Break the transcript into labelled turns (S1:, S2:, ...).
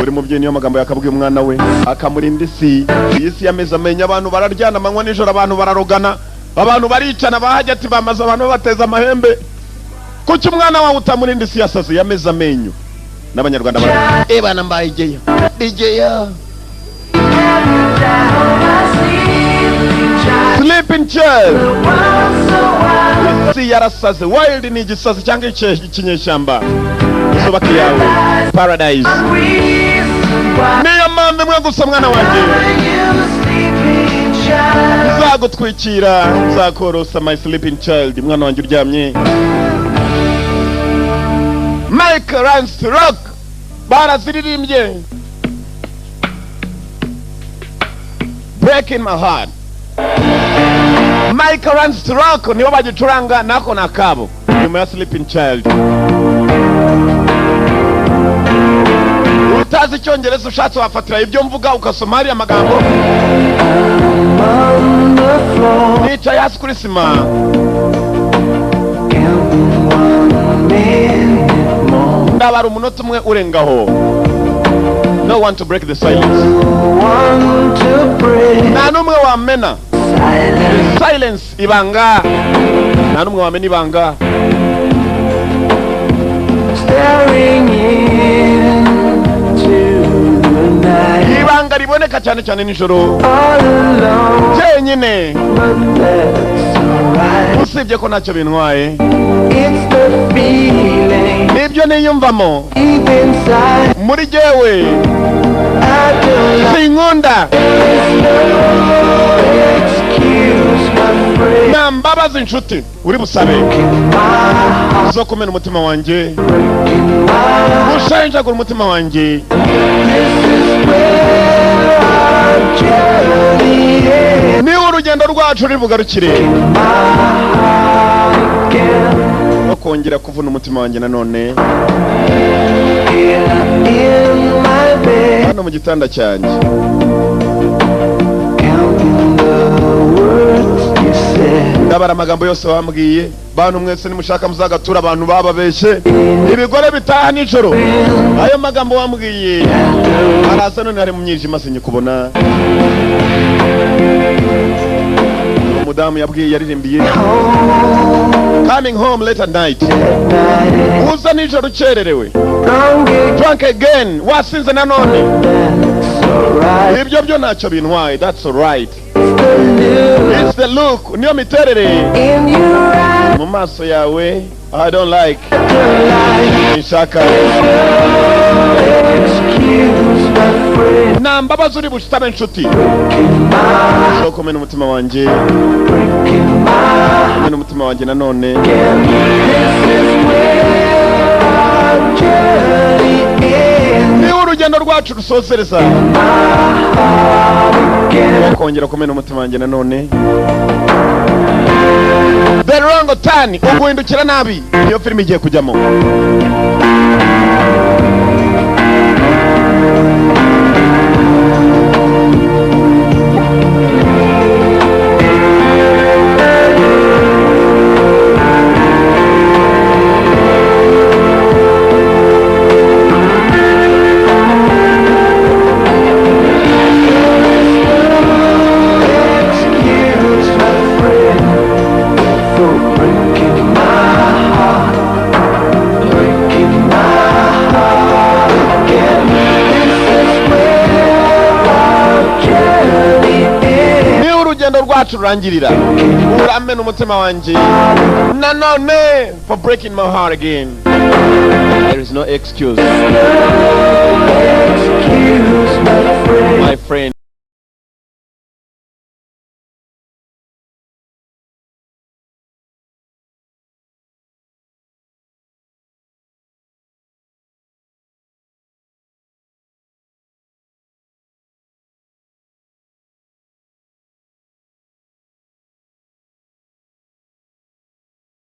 S1: buri mubyeyi niyo magambo yakabwiye umwana we akamurinda isi. Isi yameze amenya, abantu bararyana amanywa nijoro, abantu bararogana, abantu baricana, bahajya ati bamaze abantu bateza amahembe. Kuki umwana wawe utamurinda isi yasaze yameze amenyo? N'abanyarwanda bara bana mbaye igeya sleeping child. Isi yarasaze. Wild ni igisazi cyangwa ikinyeshyamba. Izubaka yawe paradise. Niyo mpamvu mwe gusa mwana wanjye nzagutwikira, nzakorosa my sleeping child. Mwana wanjye uryamye. Mike Rance Rock baraziririmbye Breaking My Heart. Mike Rance Rock niyo bagicuranga nako nakabo nyuma ya Sleeping Child. Utazi icyongereza ushatse wafatira ibyo mvuga ukasoma hariya amagambo. Nicaye hasi kuri sima ndabara umunota umwe urengaho. No one to break the silence. Nta n'umwe wamena silence ibanga. Nta n'umwe wamena ibanga. Ibanga riboneka cyane cyane nijoro cyenyine. Usibye ko ntacyo bintwaye, nibyo niyumvamo muri jewe sinkunda. Nta mbabazi inshuti uri busabe zo kumena umutima wanjye, gushenjagura umutima wanjye. Niba urugendo rwacu ribugarukire no kongera kuvuna umutima wanjye nanone hano mu gitanda cyanjye. Ndabara amagambo yose wambwiye. Bantu mwese nimushaka muzagatura abantu bababeshye, ibigore bitaha nijoro. Ayo magambo wambwiye araza none hari mu myijima sinyikubona. Umudamu yabwiye yaririmbiye Coming Home Late at Night. Uza nijoro ukererewe, drunk again, wasinze nanone. Ibyo byo ntacyo bintwaye. That's alright. It's the look, niyo miterere mu maso yawe I don't like. Nshaka nta mbabazi uri bushitame inshuti. So kumena umutima wanjye, kumena umutima wanjye nanone. Ni urugendo rwacu rusozereza kongera kumena umutima wanjye nanone. The Wrong Turn, uguhindukira nabi, niyo filime igiye kujyamo. Rwacu rurangirira uramena umutima wanjye nanone for breaking my heart again. There is no excuse, my friend.